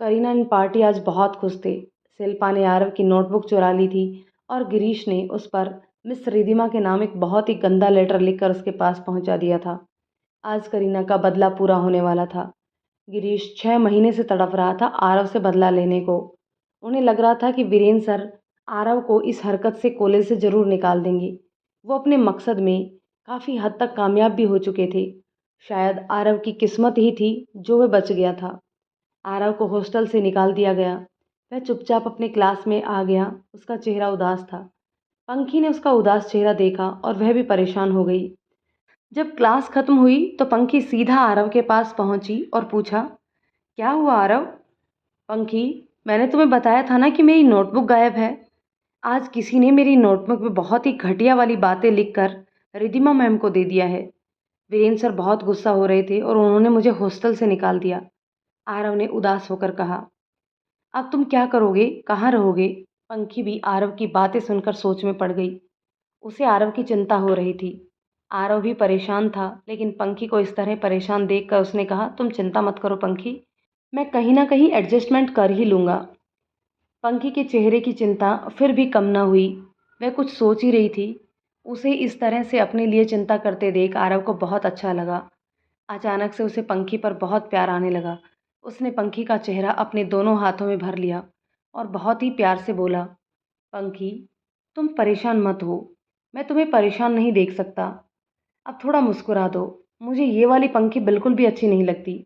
करीना एंड पार्टी आज बहुत खुश थे। शिल्पा ने आरव की नोटबुक चुरा ली थी और गिरीश ने उस पर मिस रिधिमा के नाम एक बहुत ही गंदा लेटर लिखकर उसके पास पहुंचा दिया था। आज करीना का बदला पूरा होने वाला था। गिरीश 6 महीने से तड़प रहा था आरव से बदला लेने को। उन्हें लग रहा था कि वीरेंद्र सर आरव को इस हरकत से कॉलेज से ज़रूर निकाल देंगे। वो अपने मकसद में काफ़ी हद तक कामयाब भी हो चुके थे। शायद आरव की किस्मत ही थी जो वह बच गया था। आरव को हॉस्टल से निकाल दिया गया। वह चुपचाप अपने क्लास में आ गया। उसका चेहरा उदास था। पंखी ने उसका उदास चेहरा देखा और वह भी परेशान हो गई। जब क्लास खत्म हुई तो पंखी सीधा आरव के पास पहुंची और पूछा, क्या हुआ आरव? पंखी, मैंने तुम्हें बताया था ना कि मेरी नोटबुक गायब है। आज किसी ने मेरी नोटबुक में बहुत ही घटिया वाली बातें लिखकर रिधिमा मैम को दे दिया है। वीरेंद्र सर बहुत गुस्सा हो रहे थे और उन्होंने मुझे हॉस्टल से निकाल दिया। आरव ने उदास होकर कहा। अब तुम क्या करोगे? कहाँ रहोगे? पंखी भी आरव की बातें सुनकर सोच में पड़ गई। उसे आरव की चिंता हो रही थी। आरव भी परेशान था, लेकिन पंखी को इस तरह परेशान देखकर उसने कहा, तुम चिंता मत करो पंखी, मैं कहीं ना कहीं एडजस्टमेंट कर ही लूँगा। पंखी के चेहरे की चिंता फिर भी कम न हुई। वह कुछ सोच ही रही थी। उसे इस तरह से अपने लिए चिंता करते देख आरव को बहुत अच्छा लगा। अचानक से उसे पंखी पर बहुत प्यार आने लगा। उसने पंखी का चेहरा अपने दोनों हाथों में भर लिया और बहुत ही प्यार से बोला, पंखी तुम परेशान मत हो। मैं तुम्हें परेशान नहीं देख सकता। अब थोड़ा मुस्कुरा दो। मुझे ये वाली पंखी बिल्कुल भी अच्छी नहीं लगती।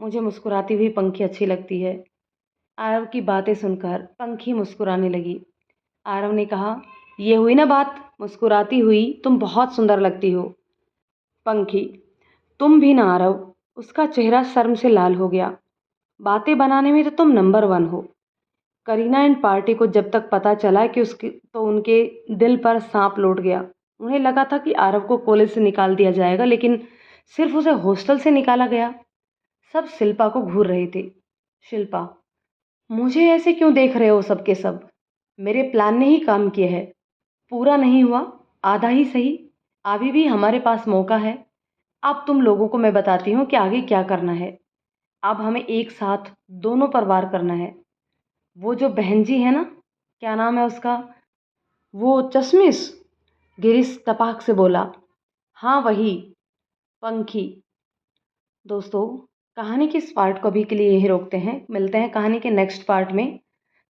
मुझे मुस्कुराती हुई पंखी अच्छी लगती है। आरव की बातें सुनकर पंखी मुस्कुराने लगी। आरव ने कहा, ये हुई ना बात, मुस्कुराती हुई तुम बहुत सुंदर लगती हो। पंखी, तुम भी ना आरव। उसका चेहरा शर्म से लाल हो गया। बातें बनाने में तो तुम नंबर 1 हो। करीना एंड पार्टी को जब तक पता चला कि उसकी तो उनके दिल पर सांप लौट गया। उन्हें लगा था कि आरव को कॉलेज से निकाल दिया जाएगा, लेकिन सिर्फ उसे हॉस्टल से निकाला गया। सब शिल्पा को घूर रहे थे। शिल्पा, मुझे ऐसे क्यों देख रहे हो सबके सब? मेरे प्लान ने ही काम किया है। पूरा नहीं हुआ, आधा ही सही। अभी भी हमारे पास मौका है। अब तुम लोगों को मैं बताती हूँ कि आगे क्या करना है। अब हमें एक साथ दोनों पर वार करना है। वो जो बहन जी है ना, क्या नाम है उसका, वो चश्मिश? गिरीश तपाक से बोला। हाँ वही। पंखी। दोस्तों, कहानी के इस पार्ट को अभी के लिए यहीं रोकते हैं। मिलते हैं कहानी के नेक्स्ट पार्ट में।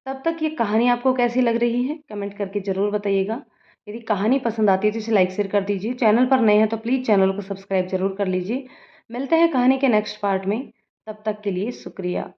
तब तक ये कहानी आपको कैसी लग रही है कमेंट करके ज़रूर बताइएगा। यदि कहानी पसंद आती है तो इसे लाइक शेयर कर दीजिए। चैनल पर नए हैं तो प्लीज़ चैनल को सब्सक्राइब ज़रूर कर लीजिए। मिलते हैं कहानी के नेक्स्ट पार्ट में। तब तक के लिए शुक्रिया।